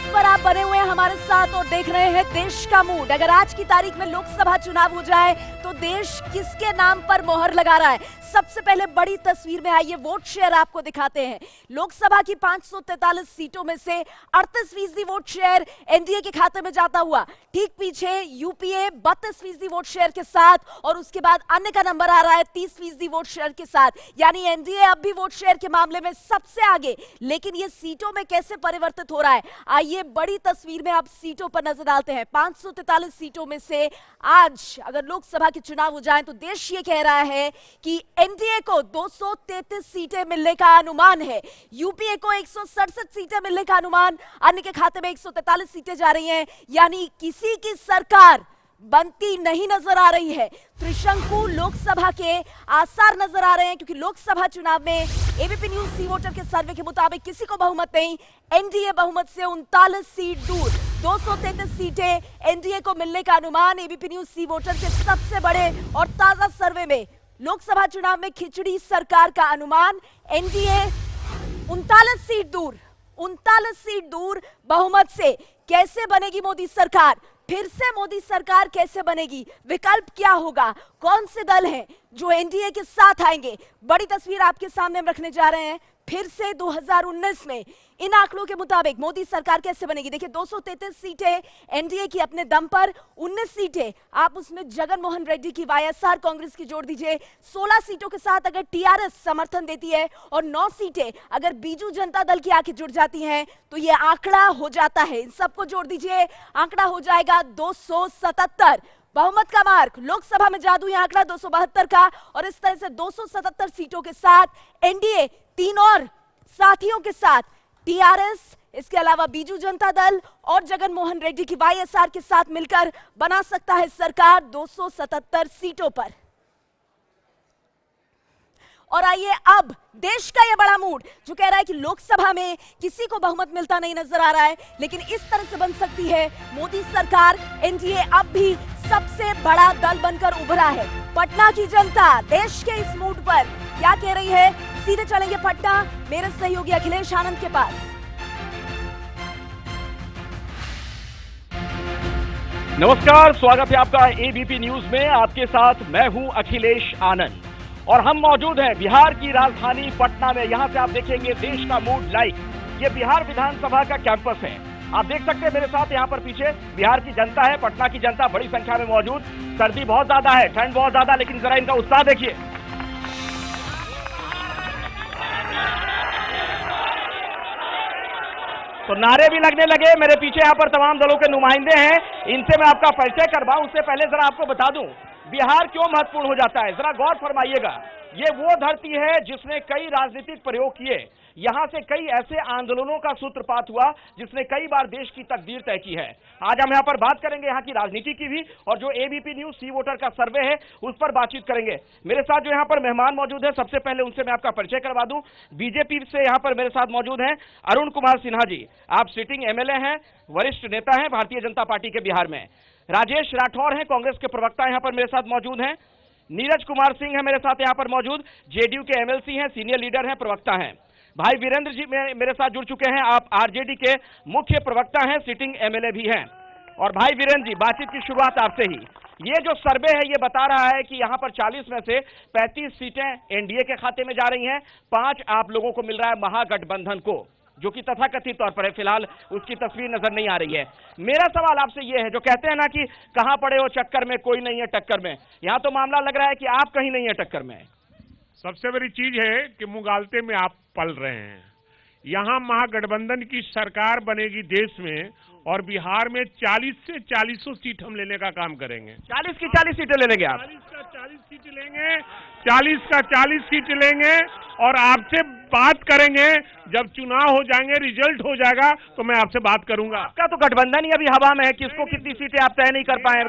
पर आप बने हुए हैं हमारे साथ और देख रहे हैं देश का मूड। अगर आज की तारीख में लोकसभा चुनाव हो जाए तो देश किसके नाम पर मोहर लगा रहा है? सबसे पहले बड़ी तस्वीर में आइए वोट शेयर आपको दिखाते हैं। लोकसभा की 543 सीटों में से 38% वोट शेयर एनडीए के खाते में जाता हुआ, ठीक पीछे यूपीए 32% वोट शेयर के साथ, और उसके बाद अन्य का नंबर आ रहा है 30% वोट शेयर के साथ। यानी एनडीए अब भी वोट शेयर के मामले में सबसे आगे। लेकिन ये सीटों में कैसे परिवर्तित हो रहा है, आइए बड़ी तस्वीर में आप सीटों पर नजर डालते हैं। 543 सीटों में से आज अगर लोकसभा के चुनाव हो जाएं तो देश ये कह रहा है कि एनडीए को 233 सीटें मिलने का अनुमान है, यूपीए को 167 सीटें मिलने का अनुमान, अन्य के खाते में 143 सीटें जा रही हैं। यानी किसी की सरकार बनती नहीं नजर आ रही है। त्रिशंकु लोकसभा के आसार नजर आ रहे हैं, क्योंकि लोकसभा चुनाव में एबीपी न्यूज सी वोटर के सर्वे के मुताबिक किसी को बहुमत नहीं। एनडीए बहुमत से 39 सीट दूर, 233 सीटें एनडीए को मिलने का अनुमान। एबीपी न्यूज सी वोटर के सबसे बड़े और ताजा सर्वे में लोकसभा चुनाव में खिचड़ी सरकार का अनुमान। एनडीए 39 सीट दूर, 39 सीट दूर बहुमत से। कैसे बनेगी मोदी सरकार? फिर से मोदी सरकार कैसे बनेगी? विकल्प क्या होगा? कौन से दल हैं जो एनडीए के साथ आएंगे? बड़ी तस्वीर आपके सामने हम रखने जा रहे हैं। फिर से 2019 में इन आंकड़ों के मुताबिक मोदी सरकार कैसे बनेगी? देखिए 233 सीटें एनडीए की अपने दम पर, 19 सीटें आप उसमें जगन मोहन रेड्डी की वाईएसआर कांग्रेस की जोड़ दीजिए, 16 सीटों के साथ अगर टीआरएस समर्थन देती है और 9 सीटें अगर बीजू जनता दल की आके जुड़ जाती हैं तो ये आंकड़ा हो जाता है, इन सबको जोड़ दीजिए, आंकड़ा हो जाएगा 277। बहुमत का मार्क, लोकसभा में जादुई आंकड़ा 272 का, और इस तरह से 277 सीटों के साथ एनडीए 3 और साथियों के साथ टीआरएस, इसके अलावा बीजू जनता दल और जगन मोहन रेड्डी की वाईएसआर के साथ मिलकर बना सकता है सरकार 277 सीटों पर। और आइए अब देश का यह बड़ा मूड जो कह रहा है कि लोकसभा में किसी को बहुमत मिलता नहीं नजर आ रहा है, लेकिन इस तरह से बन सकती है मोदी सरकार। एनडीए अब भी सबसे बड़ा दल बनकर उभरा है। पटना की जनता देश के इस मूड पर क्या कह रही है, सीधे चलेंगे पटना, मेरे सहयोगी अखिलेश आनंद के पास। नमस्कार, स्वागत है आपका एबीपी न्यूज में। आपके साथ मैं हूं अखिलेश आनंद और हम मौजूद हैं बिहार की राजधानी पटना में। यहां से आप देखेंगे देश का मूड लाइव। ये बिहार विधानसभा का कैंपस है। आप देख सकते हैं मेरे साथ यहाँ पर पीछे बिहार की जनता है, पटना की जनता बड़ी संख्या में मौजूद। सर्दी बहुत ज्यादा है, ठंड बहुत ज्यादा, लेकिन जरा इनका उत्साह देखिए। तो नारे भी लगने लगे। मेरे पीछे यहाँ पर तमाम दलों के नुमाइंदे हैं, इनसे मैं आपका परिचय करवाऊं उससे पहले जरा आपको बता दूं बिहार क्यों महत्वपूर्ण हो जाता है। जरा गौर फरमाइएगा, ये वो धरती है जिसने कई राजनीतिक प्रयोग किए। यहां से कई ऐसे आंदोलनों का सूत्रपात हुआ जिसने कई बार देश की तकदीर तय की है। आज हम यहां पर बात करेंगे यहाँ की राजनीति की भी, और जो एबीपी न्यूज सी वोटर का सर्वे है उस पर बातचीत करेंगे। मेरे साथ जो यहाँ पर मेहमान मौजूद है, सबसे पहले उनसे मैं आपका परिचय करवा दूं। बीजेपी से यहाँ पर मेरे साथ मौजूद हैं अरुण कुमार सिन्हा जी। आप सिटिंग एमएलए हैं, वरिष्ठ नेता हैं भारतीय जनता पार्टी के बिहार में। राजेश राठौर हैं, कांग्रेस के प्रवक्ता यहाँ पर मेरे साथ मौजूद हैं। नीरज कुमार सिंह है मेरे साथ यहाँ पर मौजूद, जेडीयू के एमएलसी हैं, सीनियर लीडर हैं, प्रवक्ता हैं। भाई वीरेंद्र जी मेरे साथ जुड़ चुके हैं, आप आरजेडी के मुख्य प्रवक्ता हैं, सिटिंग एमएलए भी हैं। और भाई वीरेंद्र जी, बातचीत की शुरुआत आपसे ही। ये जो सर्वे है ये बता रहा है कि यहाँ पर 40 में से 35 सीटें एनडीए के खाते में जा रही हैं, 5 आप लोगों को मिल रहा है महागठबंधन को, जो कि तथाकथित तौर पर है। फिलहाल उसकी तस्वीर नजर नहीं आ रही है। मेरा सवाल आपसे यह है, जो कहते हैं ना कि कहां पड़े हो चक्कर में, कोई नहीं है टक्कर में, यहां तो मामला लग रहा है कि आप कहीं नहीं है टक्कर में। सबसे बड़ी चीज है कि मुगालते में आप पल रहे हैं। यहां महागठबंधन की सरकार बनेगी देश में, और बिहार में 40 से 40 सीट हम लेने का काम करेंगे। 40 की 40 सीटें ले लेंगे आप? 40 का 40 सीट लेंगे, 40 का 40 सीट लेंगे, और आपसे बात करेंगे जब चुनाव हो जाएंगे, रिजल्ट हो जाएगा तो मैं आपसे बात करूंगा। आपका तो गठबंधन ही अभी हवा में है, किसको कितनी सीटें आप तय नहीं कर पाए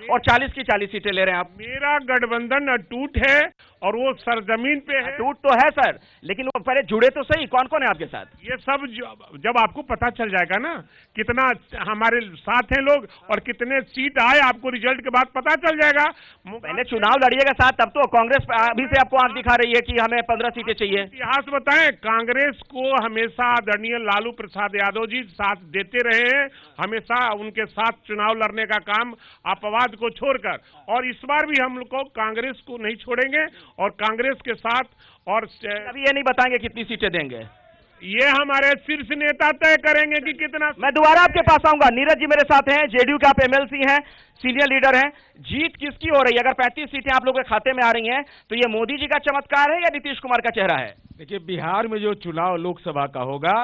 और 40 की 40 सीटें ले रहे हैं आप। मेरा गठबंधन अटूट है और वो सरजमीन पे है। अटूट तो है सर, लेकिन वो पहले जुड़े तो सही, कौन कौन है आपके साथ? ये सब जब आपको पता चल जाएगा ना कितना हमारे साथ हैं लोग, और कितने सीट आए आपको रिजल्ट के बाद पता चल जाएगा। पहले चुनाव लड़िएगा साथ, तब तो कांग्रेस अभी से आपको आंख दिखा रही है कि हमें 15 सीटें चाहिए। इतिहास बताएं, कांग्रेस को हमेशा आदरणीय लालू प्रसाद यादव जी साथ देते रहे हैं, हमेशा उनके साथ चुनाव लड़ने का काम अपवाद को छोड़कर, और इस बार भी हम लोग को कांग्रेस को नहीं छोड़ेंगे और कांग्रेस के साथ। और अभी ये नहीं बताएंगे कितनी सीटें देंगे, ये हमारे शीर्ष नेता तय करेंगे कि कितना। मैं दोबारा आपके पास आऊंगा। नीरज जी मेरे साथ हैं, जेडीयू के आप एमएलसी हैं, सीनियर लीडर हैं। जीत किसकी हो रही है? अगर 35 सीटें आप लोगों के खाते में आ रही हैं तो ये मोदी जी का चमत्कार है या नीतीश कुमार का चेहरा है? देखिए, बिहार में जो चुनाव लोकसभा का होगा,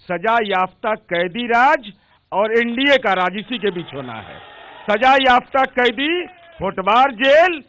सजा याफ्ता कैदी राज और एनडीए का राज इसी के बीच होना है। सजा याफ्ता कैदी होटवार जेल,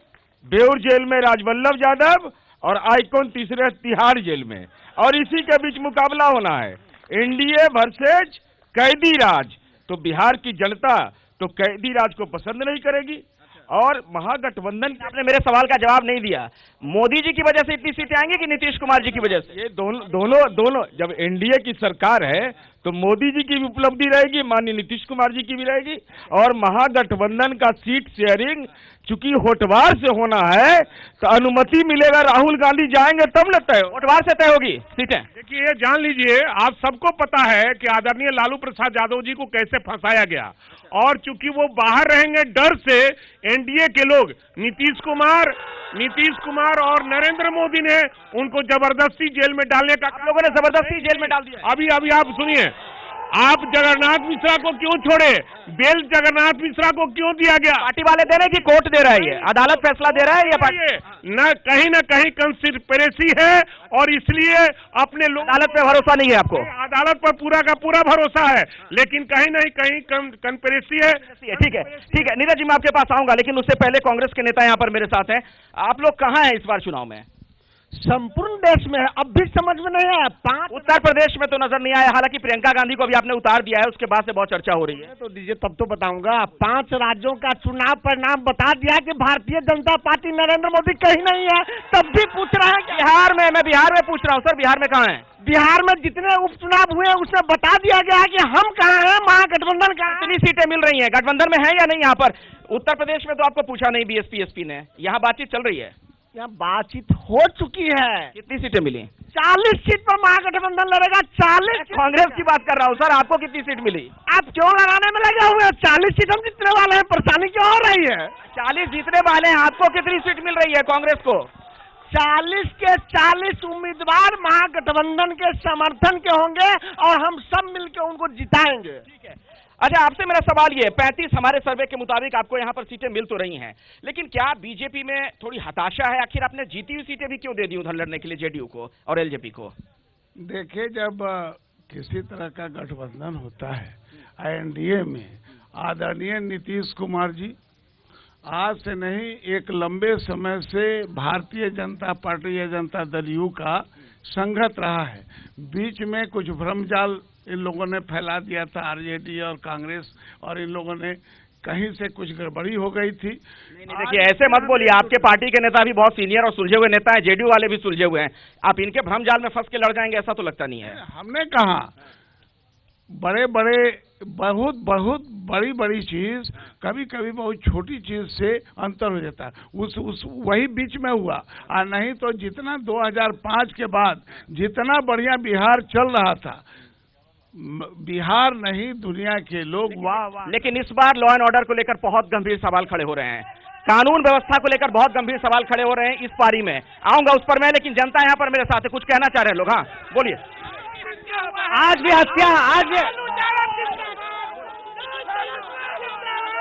बेउर जेल में राजवल्लभ यादव और आइकॉन तीसरे तिहाड़ जेल में, और इसी के बीच मुकाबला होना है, एनडीए वर्सेज कैदी राज। तो बिहार की जनता तो कैदी राज को पसंद नहीं करेगी, और महागठबंधन। आपने मेरे सवाल का जवाब नहीं दिया। मोदी जी की वजह से इतनी सीटें आएंगी कि नीतीश कुमार जी की वजह से? ये दोनों जब एनडीए की सरकार है तो मोदी जी की भी उपलब्धि रहेगी, माननीय नीतीश कुमार जी की भी रहेगी, और महागठबंधन का सीट शेयरिंग चूंकि होटवार से होना है तो अनुमति मिलेगा, राहुल गांधी जाएंगे तब न तय, होटवार से तय होगी सीटें। देखिए, ये जान लीजिए, आप सबको पता है कि आदरणीय लालू प्रसाद यादव जी को कैसे फंसाया गया, और चूंकि वो बाहर रहेंगे डर से, एनडीए के लोग नीतीश कुमार और नरेंद्र मोदी ने उनको जबरदस्ती जेल में डालने का, आप लोगों ने जबरदस्ती जेल में डाल दिया। अभी आप सुनिए, आप जगन्नाथ मिश्रा को क्यों छोड़े? बेल जगन्नाथ मिश्रा को क्यों दिया गया? पार्टी वाले दे रहे हैं कि कोर्ट दे रहा है? ये अदालत फैसला दे रहा है या पार्टी? न कहीं कंस्पिरेसी है, और इसलिए अपने लोग, अदालत पे भरोसा नहीं है आपको? अदालत पर पूरा का पूरा भरोसा है, लेकिन कहीं नहीं कहीं कंस्पिरेसी है। ठीक है नीरज जी, मैं आपके पास आऊंगा, लेकिन उससे पहले कांग्रेस के नेता यहाँ पर मेरे साथ हैं। आप लोग कहाँ हैं इस बार चुनाव में? संपूर्ण देश में है, अब भी समझ में नहीं आया। 5 उत्तर प्रदेश में तो नजर नहीं आया, हालांकि प्रियंका गांधी को अभी आपने उतार दिया है, उसके बाद से बहुत चर्चा हो रही है। तो दीजिए, तब तो बताऊंगा। 5 राज्यों का चुनाव परिणाम बता दिया कि भारतीय जनता पार्टी नरेंद्र मोदी कहीं नहीं है, तब भी पूछ रहे हैं बिहार में। मैं बिहार में पूछ रहा हूँ सर, बिहार में कहाँ है? बिहार में जितने उपचुनाव हुए उसमें बता दिया गया है कि हम कहाँ हैं, महागठबंधन कहाँ है। कितनी सीटें मिल रही हैं? गठबंधन में है या नहीं? यहाँ पर उत्तर प्रदेश में तो आपको पूछा नहीं बीएसपी एसपी ने, यहाँ बातचीत चल रही है। यहाँ बातचीत हो चुकी है। कितनी सीटें मिली? 40 सीट पर महागठबंधन लड़ेगा। 40। कांग्रेस की बात कर रहा हूँ सर, आपको कितनी सीट मिली? आप क्यों लड़ाने में लगे हुए हैं? 40 सीट हम जीतने वाले हैं, परेशानी क्यों हो रही है? 40 जीतने वाले हैं, आपको कितनी सीट मिल रही है कांग्रेस को? 40 के 40 उम्मीदवार महागठबंधन के समर्थन के होंगे, और हम सब मिलकर उनको जिताएंगे। ठीक है। अच्छा, आपसे मेरा सवाल ये, 35 हमारे सर्वे के मुताबिक आपको यहाँ पर सीटें मिल तो रही हैं, लेकिन क्या बीजेपी में थोड़ी हताशा है? आखिर आपने जीती हुई सीटें भी क्यों दे दी उधर लड़ने के लिए जेडीयू को और एलजेपी को? देखिए, जब किसी तरह का गठबंधन होता है एनडीए में, आदरणीय नीतीश कुमार जी आज से नहीं, एक लंबे समय से भारतीय जनता पार्टी या जनता दल यू का संघर्ष रहा है। बीच में कुछ भ्रमजाल इन लोगों ने फैला दिया था, आरजेडी और कांग्रेस, और इन लोगों ने कहीं से कुछ गड़बड़ी हो गई थी। नहीं, देखिए ऐसे मत बोलिए, आपके पार्टी के नेता भी बहुत सीनियर और सुलझे हुए नेता हैं, जेडीयू वाले भी सुलझे हुए हैं, आप इनके भ्रमजाल में फंस के लड़ जाएंगे ऐसा तो लगता नहीं है। हमने कहा बड़े बड़े बहुत बड़ी बड़ी चीज कभी कभी बहुत छोटी चीज से अंतर हो जाता है, उस वही बीच में हुआ। और नहीं तो जितना 2005 के बाद जितना बढ़िया बिहार चल रहा था, बिहार नहीं दुनिया के लोग वाह। लेकिन इस बार लॉ एंड ऑर्डर को लेकर बहुत गंभीर सवाल खड़े हो रहे हैं, कानून व्यवस्था को लेकर बहुत गंभीर सवाल खड़े हो रहे हैं इस पारी में। आऊंगा उस पर मैं, लेकिन जनता यहाँ पर मेरे साथ है, कुछ कहना चाह रहे हैं लोग। हाँ बोलिए। आज भी हत्या, आज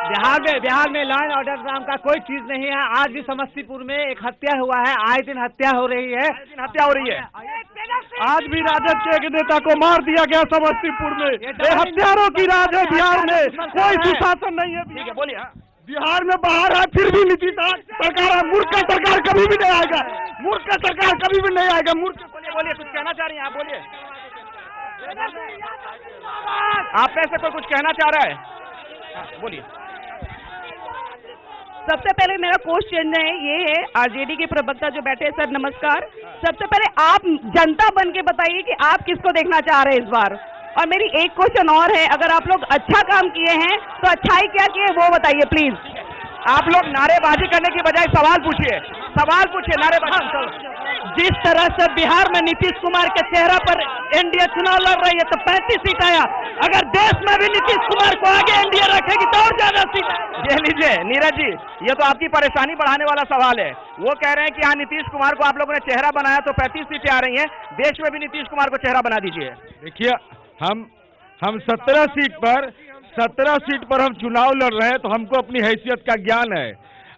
बिहार में लॉ एंड ऑर्डर नाम का कोई चीज नहीं है। आज भी समस्तीपुर में एक हत्या हुआ है, आए दिन हत्या हो रही है, आज भी राजद के एक नेता को मार दिया गया समस्तीपुर में। ये हत्यारों की राज है बिहार में, कोई सुशासन नहीं है। ठीक है, बोलिए। बिहार में बाहर है, फिर भी नीतीश सरकार, मूर्ख का सरकार कभी भी नहीं आएगा, मूर्ख का सरकार कभी भी नहीं आएगा। मूर्ख, बोलिए, कुछ कहना चाह रही हैं आप? बोलिए, आप में से कोई कुछ कहना चाह रहा है? बोलिए। सबसे पहले मेरा क्वेश्चन है ये है, आरजेडी के प्रवक्ता जो बैठे हैं, सर नमस्कार। सबसे पहले आप जनता बन के बताइए कि आप किसको देखना चाह रहे हैं इस बार, और मेरी एक क्वेश्चन और है, अगर आप लोग अच्छा काम किए हैं तो अच्छाई क्या किए वो बताइए प्लीज। आप लोग नारेबाजी करने की बजाय सवाल पूछिए, नारेबाजी। जिस तरह से बिहार में नीतीश कुमार के चेहरा पर एनडीए चुनाव लड़ रही है तो 35 सीट आया, अगर देश में भी नीतीश कुमार को आगे एनडीए रखेगी तो और ज्यादा सीट। ये लीजिए नीरज जी, ये तो आपकी परेशानी बढ़ाने वाला सवाल है। वो कह रहे हैं कि हाँ नीतीश कुमार को आप लोगों ने चेहरा बनाया तो 35 सीटें आ रही हैं, देश में भी नीतीश कुमार को चेहरा बना दीजिए। देखिए हम 17 सीट पर हम चुनाव लड़ रहे हैं तो हमको अपनी हैसियत का ज्ञान है।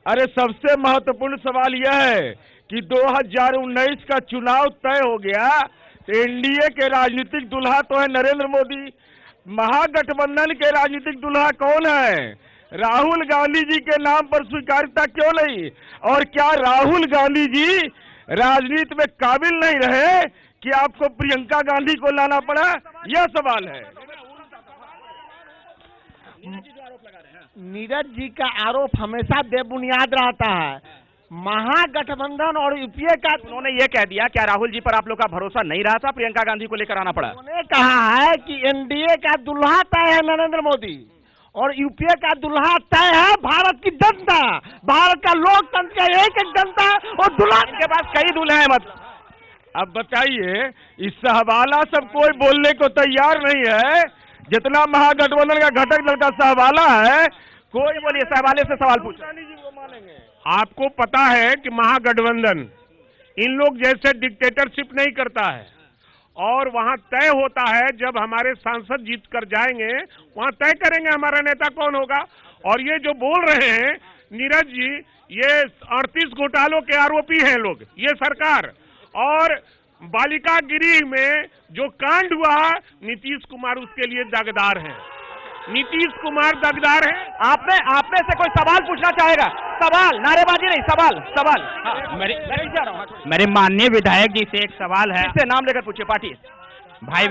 अरे सबसे महत्वपूर्ण सवाल यह है कि 2019 का चुनाव तय हो गया तो एनडीए के राजनीतिक दुल्हा तो है नरेंद्र मोदी, महागठबंधन के राजनीतिक दुल्हा कौन है? राहुल गांधी जी के नाम पर स्वीकार्यता क्यों नहीं? और क्या राहुल गांधी जी राजनीति में काबिल नहीं रहे कि आपको प्रियंका गांधी को लाना पड़ा? यह सवाल है। नीरज जी का आरोप हमेशा बेबुनियाद रहता है। महागठबंधन और यूपीए का, उन्होंने ये कह दिया, क्या राहुल जी पर आप लोग का भरोसा नहीं रहा था, प्रियंका गांधी को लेकर आना पड़ा? उन्होंने कहा है कि एनडीए का दुल्हा तय है नरेंद्र मोदी और यूपीए का दुल्हा तय है भारत की जनता, भारत का लोकतंत्र का एक जनता और दुल्हा। इनके पास कई दूल्हे हैं मत। अब बताइए, इस सहवाला सब कोई बोलने को तैयार नहीं है, जितना महागठबंधन का घटक दल का सहवाला है कोई। बोलिए, सहवाले से सवाल पूछ। आपको पता है कि महागठबंधन इन लोग जैसे डिक्टेटरशिप नहीं करता है और वहां तय होता है, जब हमारे सांसद जीत कर जाएंगे वहां तय करेंगे हमारा नेता कौन होगा। और ये जो बोल रहे हैं नीरज जी, ये 38 घोटालों के आरोपी हैं लोग, ये सरकार। और बालिका गृह में जो कांड हुआ, नीतीश कुमार उसके लिए दागदार हैं। नीतीश कुमार दागदार है। आप में से कोई सवाल पूछना चाहेगा? सवाल, नारेबाजी नहीं, सवाल। हाँ। मेरे माननीय विधायक जी से एक सवाल है। इससे नाम लेकर पूछिए पार्टी। भाई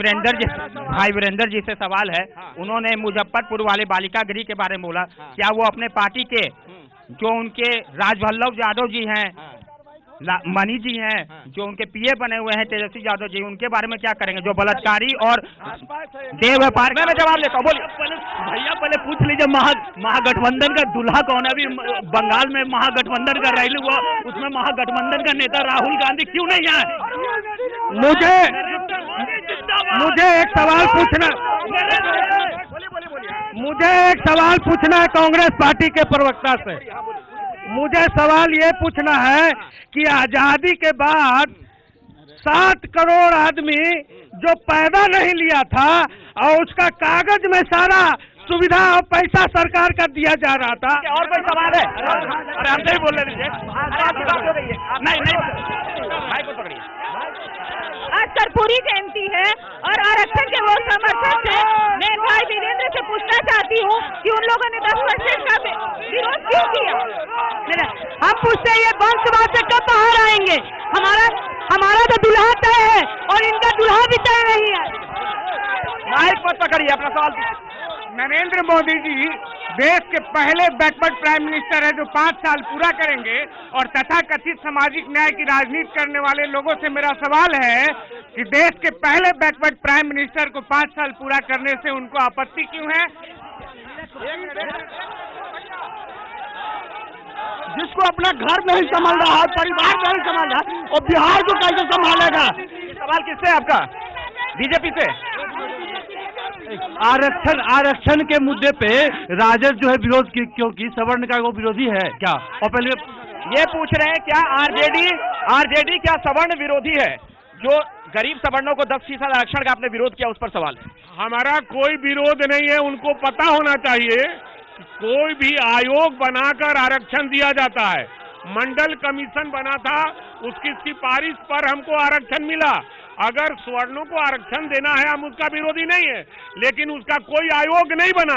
वीरेंद्र जी से सवाल है। उन्होंने मुजफ्फरपुर वाले बालिका गृह के बारे में बोला, क्या वो अपने पार्टी के जो उनके राजवल्लभ यादव जी हैं, मनी जी हैं, जो उनके पीए बने हुए हैं तेजस्वी यादव जी, उनके बारे में क्या करेंगे जो बलात्कारी और देह व्यापार? मैं जवाब लेता हूँ, बोलिए भैया पहले पूछ लीजिए महागठबंधन का दुल्हा कौन है? अभी बंगाल में महागठबंधन का रैली हुआ, उसमें महागठबंधन का नेता राहुल गांधी क्यों नहीं आए? मुझे एक सवाल पूछना है कांग्रेस पार्टी के प्रवक्ता से। मुझे सवाल ये पूछना है कि आजादी के बाद 7 करोड़ आदमी जो पैदा नहीं लिया था और उसका कागज में सारा सुविधा और पैसा सरकार का दिया जा रहा था। और कोई सवाल है? अरे हमसे ही बोल रहे नहीं, भाई को पकड़िए। आज कर्पूरी जयंती है और आरक्षण के वो समर्थक हैं। मैं भाई वीरेंद्र से पूछना चाहती हूँ कि उन लोगों ने 10% का विरोध क्यों किया? हम पूछते हैं ये वंशवाद से कब बाहर आएंगे? हमारा तो दुल्हा तय है और इनका दुल्हा भी तय नहीं है। माइक मत पकड़िए, अपना सवाल। नरेंद्र मोदी जी देश के पहले बैकवर्ड प्राइम मिनिस्टर है जो 5 साल पूरा करेंगे और तथाकथित सामाजिक न्याय की राजनीति करने वाले लोगों से मेरा सवाल है कि देश के पहले बैकवर्ड प्राइम मिनिस्टर को 5 साल पूरा करने से उनको आपत्ति क्यों है? जिसको अपना घर नहीं संभाल रहा है, परिवार नहीं संभाल रहा, और बिहार को कैसे संभालेगा? सवाल किससे है आपका? बीजेपी से? आरक्षण के मुद्दे पे राजद जो है विरोध क्यों की? सवर्ण का वो विरोधी है क्या? और पहले ये पूछ रहे हैं क्या आरजेडी क्या सवर्ण विरोधी है? जो गरीब सवर्णों को 10% आरक्षण का आपने विरोध किया, उस पर सवाल है। हमारा कोई विरोध नहीं है। उनको पता होना चाहिए कि कोई भी आयोग बनाकर आरक्षण दिया जाता है। मंडल कमीशन बना था, उसकी सिफारिश पर हमको आरक्षण मिला। अगर सवर्णों को आरक्षण देना है, हम उसका विरोधी नहीं है, लेकिन उसका कोई आयोग नहीं बना।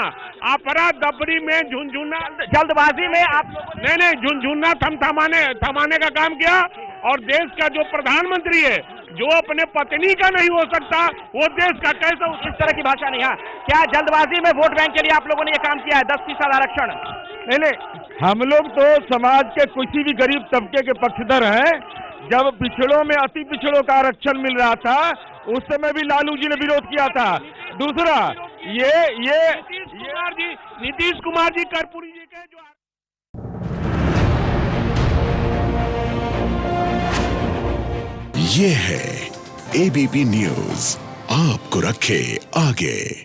अपरा दबरी में झुनझुना, जल्दबाजी में आप नहीं झुनझुना थमाने का काम किया। और देश का जो प्रधानमंत्री है, जो अपने पत्नी का नहीं हो सकता, वो देश का कैसे? इस तरह की भाषा नहीं। हाँ, क्या जल्दबाजी में वोट बैंक के लिए आप लोगों ने ये काम किया है? 10% आरक्षण नहीं, हम लोग तो समाज के किसी भी गरीब तबके के पक्षधर हैं। जब पिछड़ों में अति पिछड़ों का आरक्षण मिल रहा था उस समय भी लालू जी ने विरोध किया था। दूसरा ये नीतीश कुमार जी कर्पूरी जी के जो ये है एबीपी न्यूज, आपको रखे आगे।